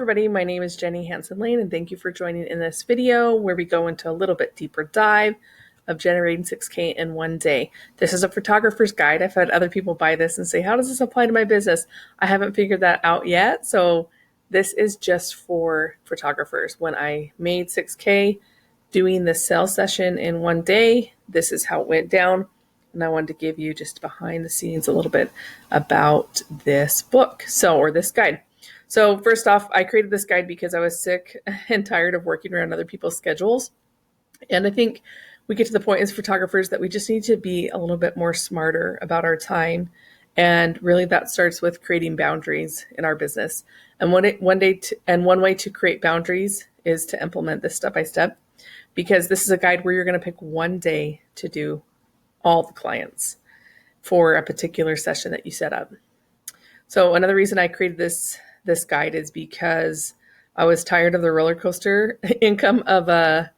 Everybody, my name is Jenny Hansen-Lane, and thank you for joining in this video where we go into a little bit deeper dive of generating 6K in one day. This is a photographer's guide. I've had other people buy this and say, how does this apply to my business? I haven't figured that out yet, so this is just for photographers. When I made 6K doing this sales session in one day, this is how it went down. And I wanted to give you just behind the scenes a little bit about this book, or this guide. So first off, I created this guide because I was sick and tired of working around other people's schedules. And I think we get to the point as photographers that we just need to be a little bit more smarter about our time. And really that starts with creating boundaries in our business. And one way to create boundaries is to implement this step by step, because this is a guide where you're going to pick one day to do all the clients for a particular session that you set up. So another reason I created this guide is because I was tired of the roller coaster income of an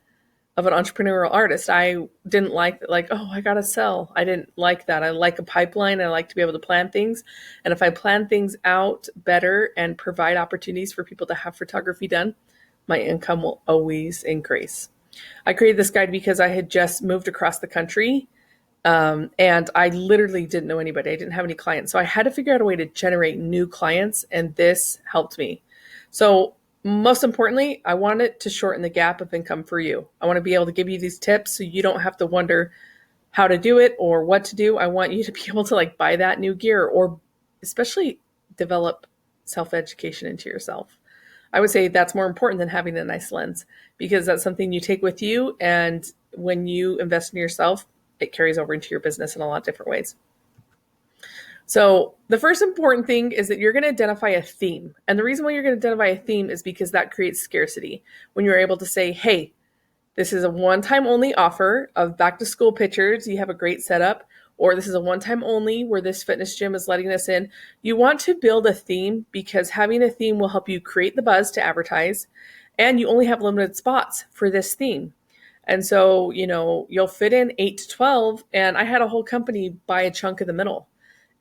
entrepreneurial artist. I didn't like oh, I gotta sell. I didn't like that. I like a pipeline. I like to be able to plan things. And if I plan things out better and provide opportunities for people to have photography done, my income will always increase. I created this guide because I had just moved across the country. And I literally didn't know anybody. I didn't have any clients. So I had to figure out a way to generate new clients, and this helped me. So most importantly, I wanted to shorten the gap of income for you. I want to be able to give you these tips so you don't have to wonder how to do it or what to do. I want you to be able to buy that new gear, or especially develop self-education into yourself. I would say that's more important than having a nice lens, because that's something you take with you. And when you invest in yourself, it carries over into your business in a lot of different ways. So the first important thing is that you're going to identify a theme. And the reason why you're going to identify a theme is because that creates scarcity. When you're able to say, hey, this is a one-time only offer of back to school pictures, you have a great setup, or this is a one-time only where this fitness gym is letting us in. You want to build a theme, because having a theme will help you create the buzz to advertise, and you only have limited spots for this theme. And so, you'll fit in 8 to 12. And I had a whole company buy a chunk of the middle.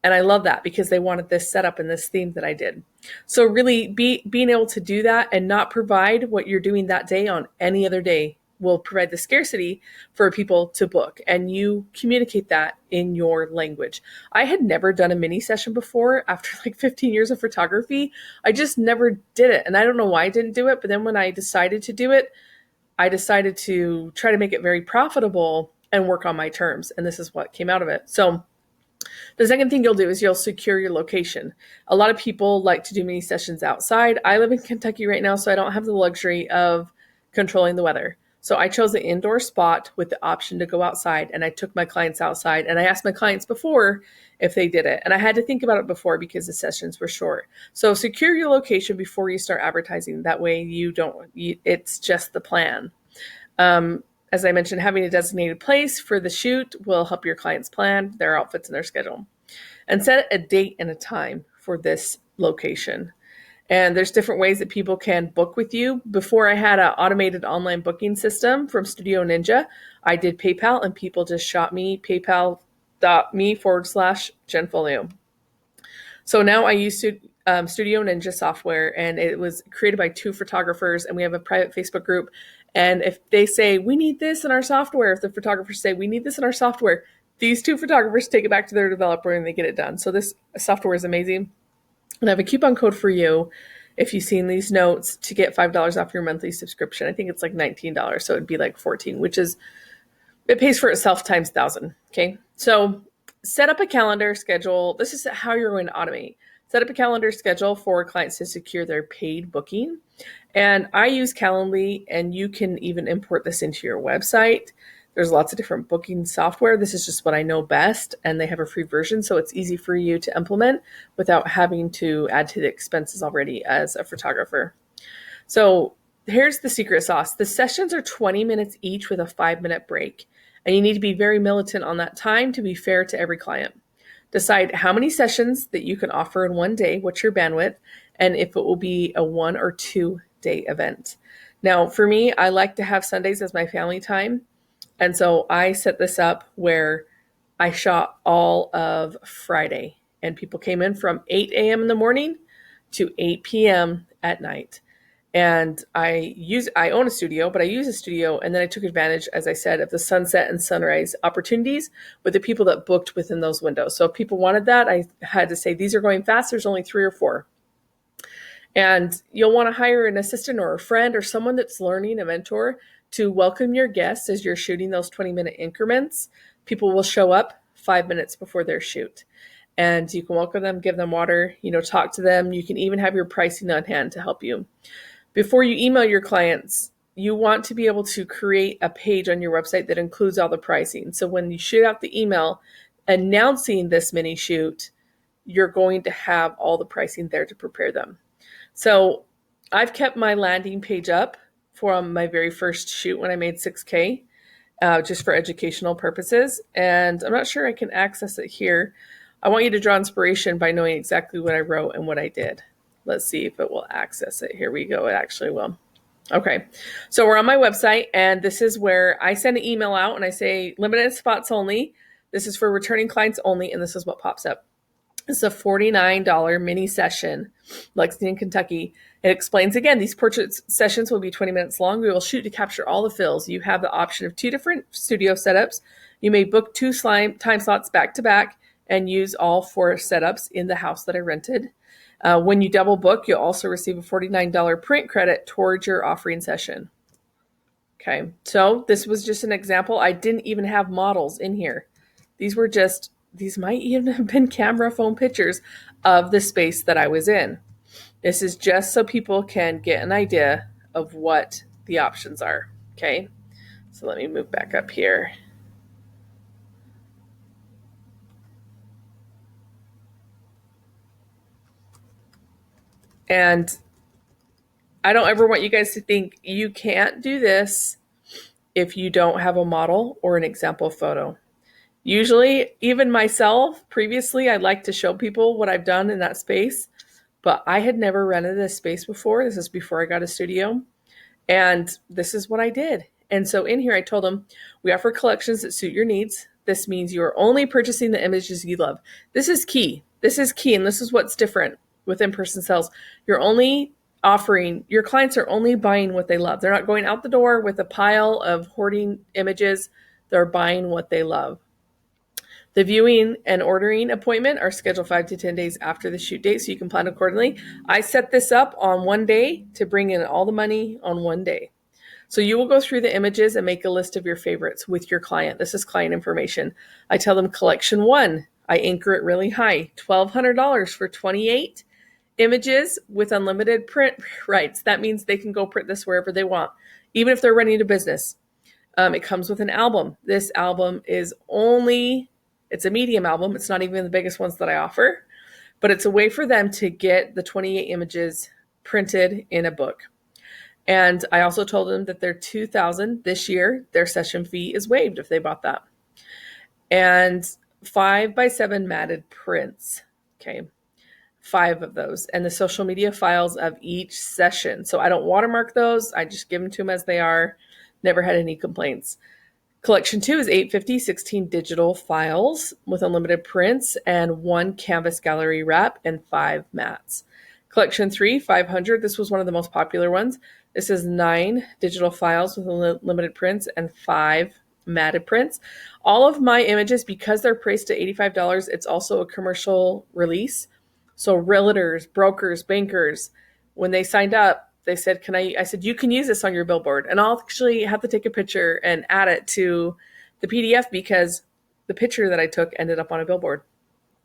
And I love that because they wanted this setup and this theme that I did. So really being able to do that and not provide what you're doing that day on any other day will provide the scarcity for people to book. And you communicate that in your language. I had never done a mini session before after 15 years of photography. I just never did it. And I don't know why I didn't do it. But then when I decided to do it, I decided to try to make it very profitable and work on my terms. And this is what came out of it. So the second thing you'll do is you'll secure your location. A lot of people like to do mini sessions outside. I live in Kentucky right now, so I don't have the luxury of controlling the weather. So I chose an indoor spot with the option to go outside, and I took my clients outside, and I asked my clients before if they did it. And I had to think about it before because the sessions were short. So secure your location before you start advertising. That way it's just the plan. As I mentioned, having a designated place for the shoot will help your clients plan their outfits and their schedule. And set a date and a time for this location. And there's different ways that people can book with you. Before I had an automated online booking system from Studio Ninja, I did PayPal, and people just shot me paypal.me/Jenfolio. So now I use Studio Ninja software, and it was created by 2 photographers, and we have a private Facebook group. And if they say, we need this in our software, if the photographers say, we need this in our software, these 2 photographers take it back to their developer and they get it done. So this software is amazing. And I have a coupon code for you if you've seen these notes to get $5 off your monthly subscription. I think it's $19, so it'd be $14, which is, it pays for itself times 1,000. Okay. So set up a calendar schedule. This is how you're going to automate. Set up a calendar schedule for clients to secure their paid booking. And I use Calendly, and you can even import this into your website. There's lots of different booking software. This is just what I know best, and they have a free version, so it's easy for you to implement without having to add to the expenses already as a photographer. So here's the secret sauce. The sessions are 20 minutes each with a 5-minute break, and you need to be very militant on that time to be fair to every client. Decide how many sessions that you can offer in one day, what's your bandwidth, and if it will be a 1 or 2 day event. Now, for me, I like to have Sundays as my family time. And so I set this up where I shot all of Friday, and people came in from 8 a.m. in the morning to 8 p.m. at night. And I own a studio, but I use a studio, and then I took advantage, as I said, of the sunset and sunrise opportunities with the people that booked within those windows. So if people wanted that, I had to say, these are going fast. There's only 3 or 4. And you'll want to hire an assistant or a friend or someone that's learning, a mentor, to welcome your guests as you're shooting those 20-minute increments. People will show up 5 minutes before their shoot. And you can welcome them, give them water, talk to them. You can even have your pricing on hand to help you. Before you email your clients, you want to be able to create a page on your website that includes all the pricing. So when you shoot out the email announcing this mini shoot, you're going to have all the pricing there to prepare them. So I've kept my landing page up from my very first shoot when I made 6K, just for educational purposes. And I'm not sure I can access it here. I want you to draw inspiration by knowing exactly what I wrote and what I did. Let's see if it will access it. Here we go. It actually will. Okay. So we're on my website, and this is where I send an email out and I say limited spots only. This is for returning clients only. And this is what pops up. It's a $49 mini session, Lexington, Kentucky. It explains again, these portrait sessions will be 20 minutes long. We will shoot to capture all the fills. You have the option of 2 different studio setups. You may book 2 time slots back to back and use all 4 setups in the house that I rented. When you double book, you'll also receive a $49 print credit towards your offering session. Okay, so this was just an example. I didn't even have models in here. These might even have been camera phone pictures of the space that I was in. This is just so people can get an idea of what the options are. Okay, so let me move back up here. And I don't ever want you guys to think you can't do this if you don't have a model or an example photo. Usually, even myself, previously, I'd like to show people what I've done in that space, but I had never rented this space before. This is before I got a studio, and this is what I did. And so in here, I told them, we offer collections that suit your needs. This means you are only purchasing the images you love. This is key. This is key, and this is what's different with in-person sales. Your clients are only buying what they love. They're not going out the door with a pile of hoarding images. They're buying what they love. The viewing and ordering appointment are scheduled 5 to 10 days after the shoot date, so you can plan accordingly. I set this up on one day to bring in all the money on one day. So you will go through the images and make a list of your favorites with your client. This is client information. I tell them collection 1. I anchor it really high, $1,200 for 28 images with unlimited print rights. That means they can go print this wherever they want, even if they're running a business. It comes with an album. This album is it's a medium album. It's not even the biggest ones that I offer, but it's a way for them to get the 28 images printed in a book. And I also told them that their $2,000 this year, their session fee is waived if they bought that. And 5x7 matted prints. Okay. 5 of those, and the social media files of each session. So I don't watermark those. I just give them to them as they are. Never had any complaints. Collection 2 is 850, 16 digital files with unlimited prints and 1 canvas gallery wrap and 5 mats. Collection 3, 500. This was one of the most popular ones. This is 9 digital files with unlimited prints and 5 matted prints. All of my images, because they're priced at $85, it's also a commercial release. So realtors, brokers, bankers, when they signed up, they said, I said, you can use this on your billboard. And I'll actually have to take a picture and add it to the PDF because the picture that I took ended up on a billboard.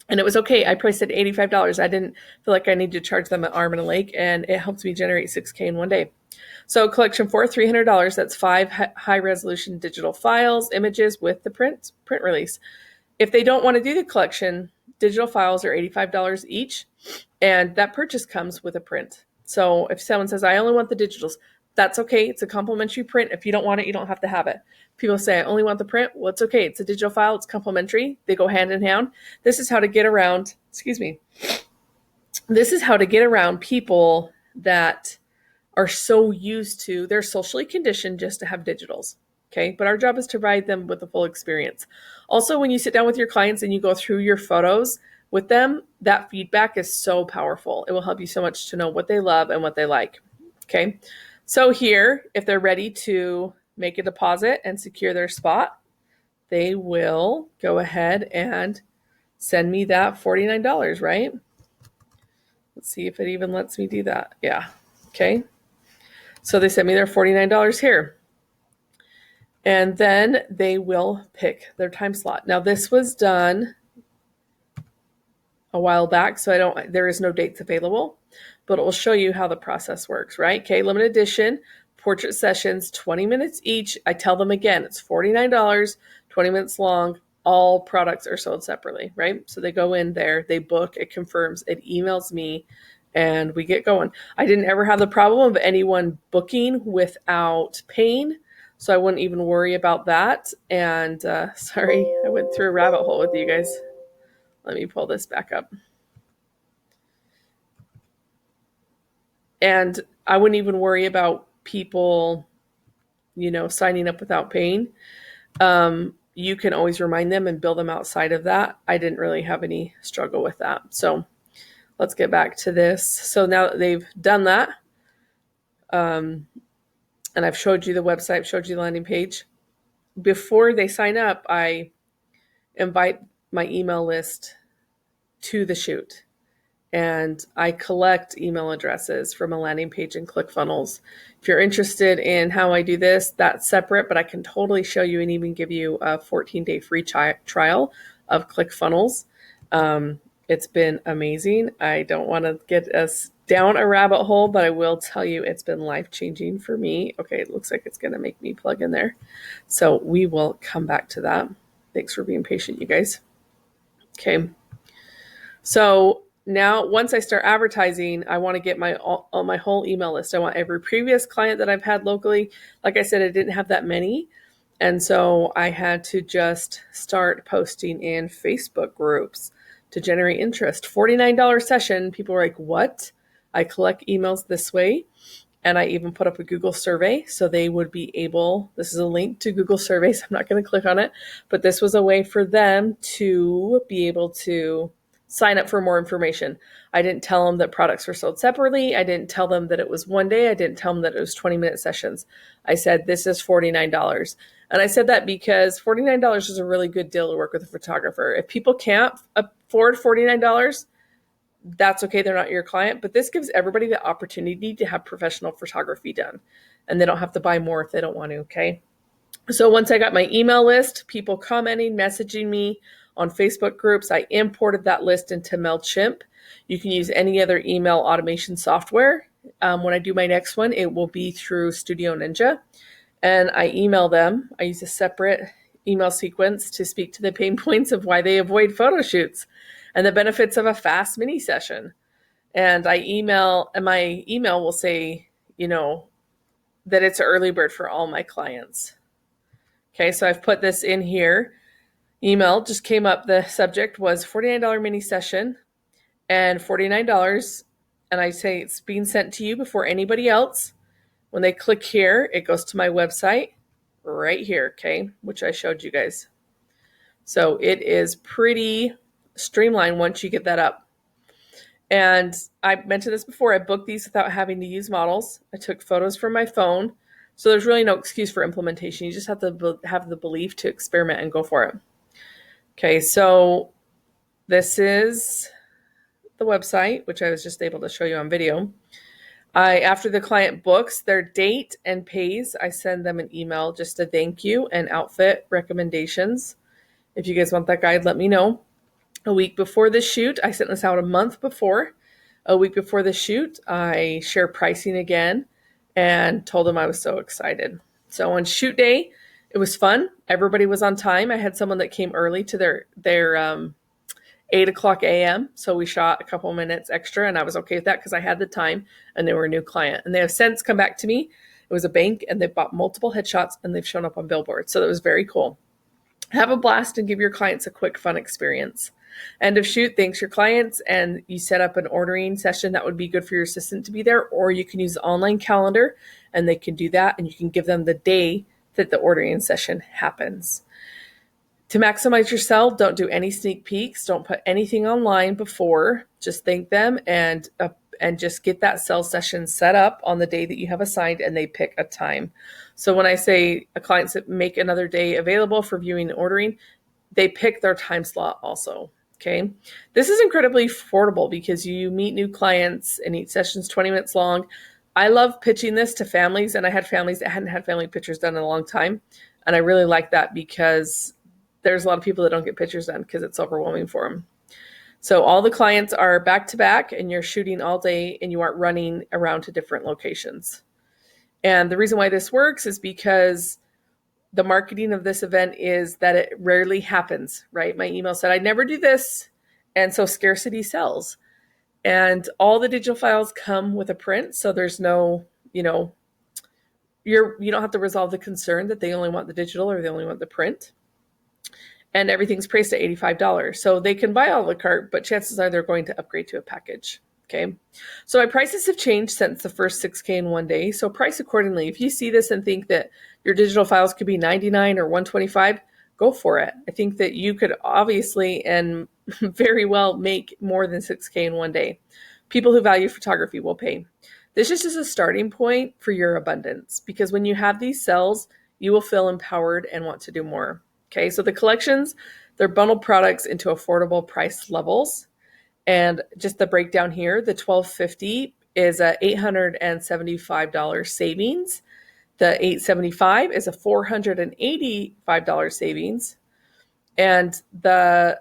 And it was okay. I priced it at $85. I didn't feel like I needed to charge them an arm and a leg, and it helped me generate 6K in one day. So collection 4, $300. That's 5 high-resolution digital files, images with the print release. If they don't want to do the collection, digital files are $85 each, and that purchase comes with a print. So if someone says, I only want the digitals, that's okay. It's a complimentary print. If you don't want it, you don't have to have it. People say, I only want the print. Well, it's okay. It's a digital file. It's complimentary. They go hand in hand. This is how to get around, This is how to get around people that are so used to, they're socially conditioned just to have digitals. Okay. But our job is to provide them with the full experience. Also, when you sit down with your clients and you go through your photos with them, that feedback is so powerful. It will help you so much to know what they love and what they like. Okay. So here, if they're ready to make a deposit and secure their spot, they will go ahead and send me that $49, right? Let's see if it even lets me do that. Yeah. Okay. So they sent me their $49 here. And then they will pick their time slot. Now this was done a while back, so there is no dates available, but it will show you how the process works, right? Okay, limited edition, portrait sessions, 20 minutes each. I tell them again, it's $49, 20 minutes long. All products are sold separately, right? So they go in there, they book, it confirms, it emails me, and we get going. I didn't ever have the problem of anyone booking without paying, so I wouldn't even worry about that. And sorry, I went through a rabbit hole with you guys. Let me pull this back up. And I wouldn't even worry about people, signing up without paying. You can always remind them and bill them outside of that. I didn't really have any struggle with that. So let's get back to this. So now that they've done that, and I've showed you the website, showed you the landing page, before they sign up, I invite my email list to the shoot. And I collect email addresses from a landing page in ClickFunnels. If you're interested in how I do this, that's separate, but I can totally show you and even give you a 14-day free trial of ClickFunnels. It's been amazing. I don't want to get us down a rabbit hole, but I will tell you it's been life-changing for me. Okay, it looks like it's going to make me plug in there. So we will come back to that. Thanks for being patient, you guys. Okay. So now, once I start advertising, I want to get my whole email list. I want every previous client that I've had locally. Like I said, I didn't have that many. And so I had to just start posting in Facebook groups to generate interest. $49 session. People were like, what? I collect emails this way. And I even put up a Google survey so they would be able, this is a link to Google surveys. I'm not going to click on it, but this was a way for them to be able to sign up for more information. I didn't tell them that products were sold separately. I didn't tell them that it was one day. I didn't tell them that it was 20-minute sessions. I said, this is $49. And I said that because $49 is a really good deal to work with a photographer. If people can't afford $49, that's okay. They're not your client, but this gives everybody the opportunity to have professional photography done. And they don't have to buy more if they don't want to, okay? So once I got my email list, people commenting, messaging me on Facebook groups, I imported that list into MailChimp. You can use any other email automation software. When I do my next one, it will be through Studio Ninja. And I email them. I use a separate email sequence to speak to the pain points of why they avoid photo shoots and the benefits of a fast mini session. And my email will say, that it's an early bird for all my clients. Okay, so I've put this in here. Email just came up. The subject was $49 mini session and $49. And I say it's being sent to you before anybody else. When they click here, it goes to my website right here, okay, which I showed you guys. So it is pretty streamlined once you get that up. And I mentioned this before, I booked these without having to use models. I took photos from my phone. So there's really no excuse for implementation. You just have to have the belief to experiment and go for it. Okay, so this is the website, which I was just able to show you on video. After the client books their date and pays, I send them an email just a thank you and outfit recommendations. If you guys want that guide, let me know. A week before the shoot, I sent this out a month before. A week before the shoot, I share pricing again and told them I was so excited. So on shoot day, it was fun. Everybody was on time. I had someone that came early to their 8 o'clock a.m. So we shot a couple minutes extra, and I was okay with that because I had the time and they were a new client. And they have since come back to me. It was a bank, and they bought multiple headshots, and they've shown up on billboards. So that was very cool. Have a blast and give your clients a quick, fun experience. End of shoot, thanks your clients, and you set up an ordering session that would be good for your assistant to be there, or you can use the online calendar, and they can do that, and you can give them the day that the ordering session happens. To maximize your sell, don't do any sneak peeks. Don't put anything online before. Just thank them and and just get that sales session set up on the day that you have assigned, and they pick a time. So when I say a client make another day available for viewing and ordering, they pick their time slot also. Okay. This is incredibly affordable because you meet new clients and each session's 20 minutes long. I love pitching this to families, and I had families that hadn't had family pictures done in a long time. And I really like that because there's a lot of people that don't get pictures done because it's overwhelming for them. So all the clients are back to back, and you're shooting all day, and you aren't running around to different locations. And the reason why this works is because the marketing of this event is that it rarely happens, right? My email said, I never do this. And so scarcity sells. And all the digital files come with a print. So there's no, you don't have to resolve the concern that they only want the digital or they only want the print. And everything's priced at $85. So they can buy a la carte, but chances are they're going to upgrade to a package. Okay. So my prices have changed since the first 6K in one day. So price accordingly. If you see this and think that your digital files could be $99 or $125, go for it. I think that you could obviously and very well make more than 6K in one day. People who value photography will pay. This is just a starting point for your abundance, because when you have these sales, you will feel empowered and want to do more. Okay. So the collections, they're bundled products into affordable price levels. And just the breakdown here, the $1,250 is a $875 savings. The $875 is a $485 savings. And the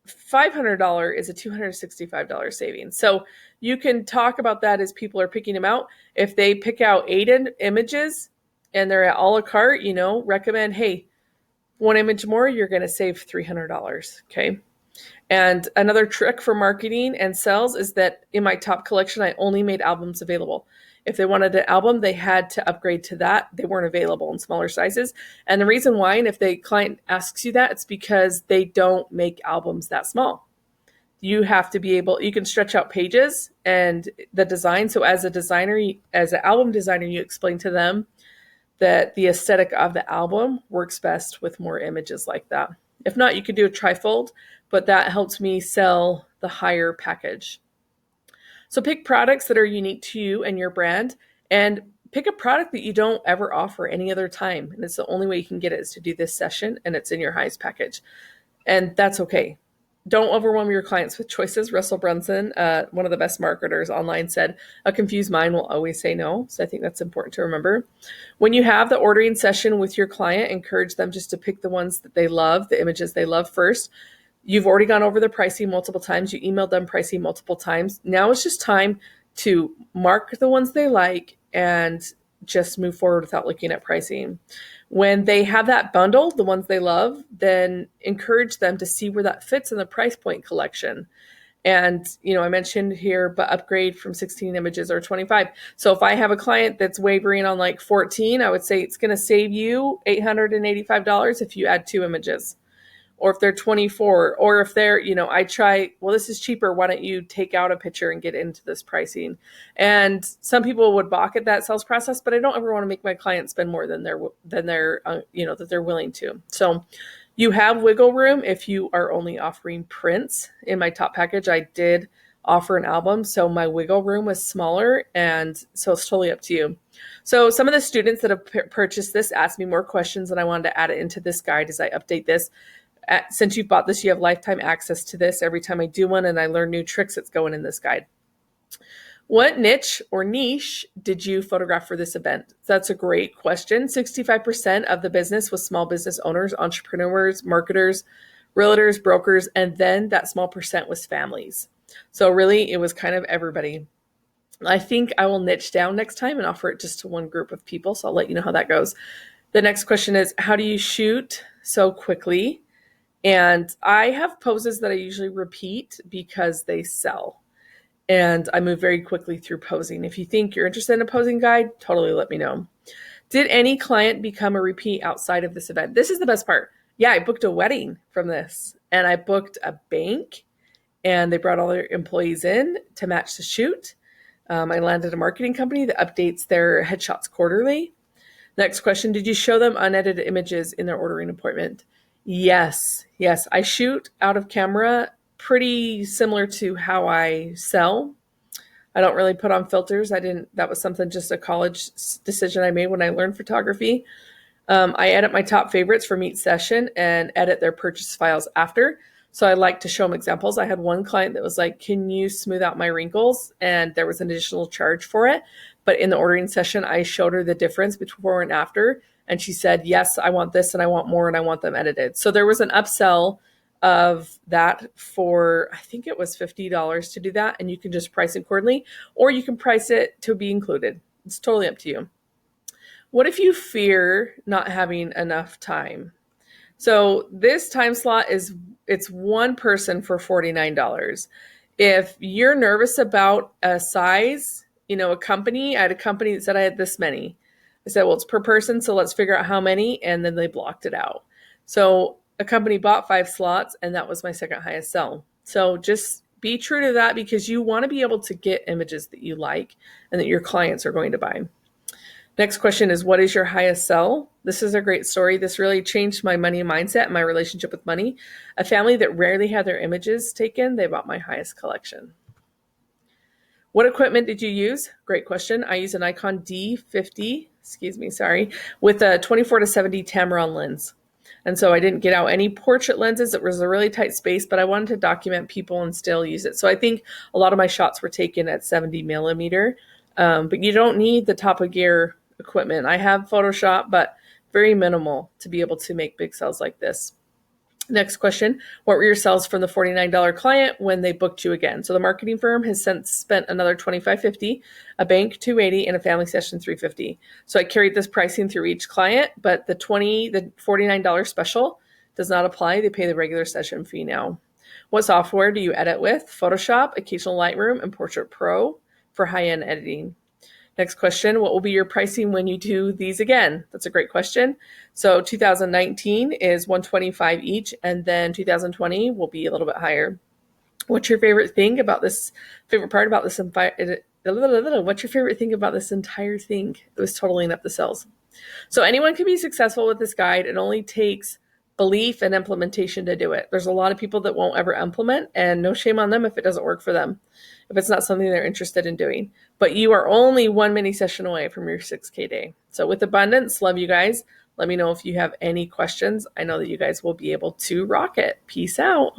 $500 is a $265 savings. So you can talk about that as people are picking them out. If they pick out 8 images and they're at a la carte, recommend, hey, 1 image more, you're going to save $300. Okay. And another trick for marketing and sales is that in my top collection, I only made albums available. If they wanted an album, they had to upgrade to that. They weren't available in smaller sizes. And the reason why, and if the client asks you that, it's because they don't make albums that small. You have to be able, you can stretch out pages and the design. So as a designer, as an album designer, you explain to them that the aesthetic of the album works best with more images like that. If not, you could do a trifold, but that helps me sell the higher package. So pick products that are unique to you and your brand, and pick a product that you don't ever offer any other time. And it's the only way you can get it is to do this session, and it's in your highest package. And that's okay. Don't overwhelm your clients with choices. Russell Brunson, one of the best marketers online, said, a confused mind will always say no. So I think that's important to remember. When you have the ordering session with your client, encourage them just to pick the ones that they love, the images they love first. You've already gone over the pricing multiple times. You emailed them pricing multiple times. Now it's just time to mark the ones they like and just move forward without looking at pricing. When they have that bundle, the ones they love, then encourage them to see where that fits in the price point collection. And, I mentioned here, but upgrade from 16 images or 25. So if I have a client that's wavering on like 14, I would say it's going to save you $885 if you add 2 images. Or if they're 24, or if they're, this is cheaper. Why don't you take out a picture and get into this pricing? And some people would balk at that sales process, but I don't ever want to make my clients spend more than they're that they're willing to. So you have wiggle room if you are only offering prints. In my top package, I did offer an album, so my wiggle room was smaller, and so it's totally up to you. So some of the students that have purchased this asked me more questions, and I wanted to add it into this guide as I update this. Since you've bought this, you have lifetime access to this. Every time I do one and I learn new tricks, it's going in this guide. What niche or niche did you photograph for this event? That's a great question. 65% of the business was small business owners, entrepreneurs, marketers, realtors, brokers, and then that small percent was families. So really, it was kind of everybody. I think I will niche down next time and offer it just to one group of people. So I'll let you know how that goes. The next question is, how do you shoot so quickly? And I have poses that I usually repeat because they sell. And I move very quickly through posing. If you think you're interested in a posing guide, totally let me know. Did any client become a repeat outside of this event? This is the best part. Yeah, I booked a wedding from this. And I booked a bank. And they brought all their employees in to match the shoot. I landed a marketing company that updates their headshots quarterly. Next question, did you show them unedited images in their ordering appointment? Yes. I shoot out of camera pretty similar to how I sell. I don't really put on filters. That was something, just a college decision I made when I learned photography. I edit my top favorites from each session and edit their purchase files after. So I like to show them examples. I had one client that was like, can you smooth out my wrinkles? And there was an additional charge for it. But in the ordering session, I showed her the difference before and after. And she said, yes, I want this and I want more and I want them edited. So there was an upsell of that for, I think it was $50 to do that. And you can just price it accordingly, or you can price it to be included. It's totally up to you. What if you fear not having enough time? So this time slot it's one person for $49. If you're nervous about a size, a company, I had a company that said I had this many. I said, well, it's per person, so let's figure out how many, and then they blocked it out. So a company bought 5 slots, and that was my second highest sell. So just be true to that, because you want to be able to get images that you like and that your clients are going to buy. Next question is, what is your highest sell? This is a great story. This really changed my money mindset and my relationship with money. A family that rarely had their images taken, they bought my highest collection. What equipment did you use? Great question. I use a Nikon D50, with a 24-70 Tamron lens. And so I didn't get out any portrait lenses. It was a really tight space, but I wanted to document people and still use it. So I think a lot of my shots were taken at 70 millimeter. But you don't need the top of gear equipment. I have Photoshop, but very minimal to be able to make big sales like this. Next question, what were your sales from the $49 client when they booked you again? So the marketing firm has since spent another $25.50, a bank $280, and a family session $350. So I carried this pricing through each client, but the $49 special does not apply. They pay the regular session fee now. What software do you edit with? Photoshop, occasional Lightroom, and Portrait Pro for high-end editing. Next question, what will be your pricing when you do these again? That's a great question. So 2019 is $125 each, and then 2020 will be a little bit higher. What's your favorite part about this? What's your favorite thing about this entire thing? It was totaling up the sales. So anyone can be successful with this guide. It only takes belief and implementation to do it. There's a lot of people that won't ever implement, and no shame on them if it doesn't work for them, if it's not something they're interested in doing. But you are only one mini session away from your 6K day. So with abundance, love you guys. Let me know if you have any questions. I know that you guys will be able to rock it. Peace out.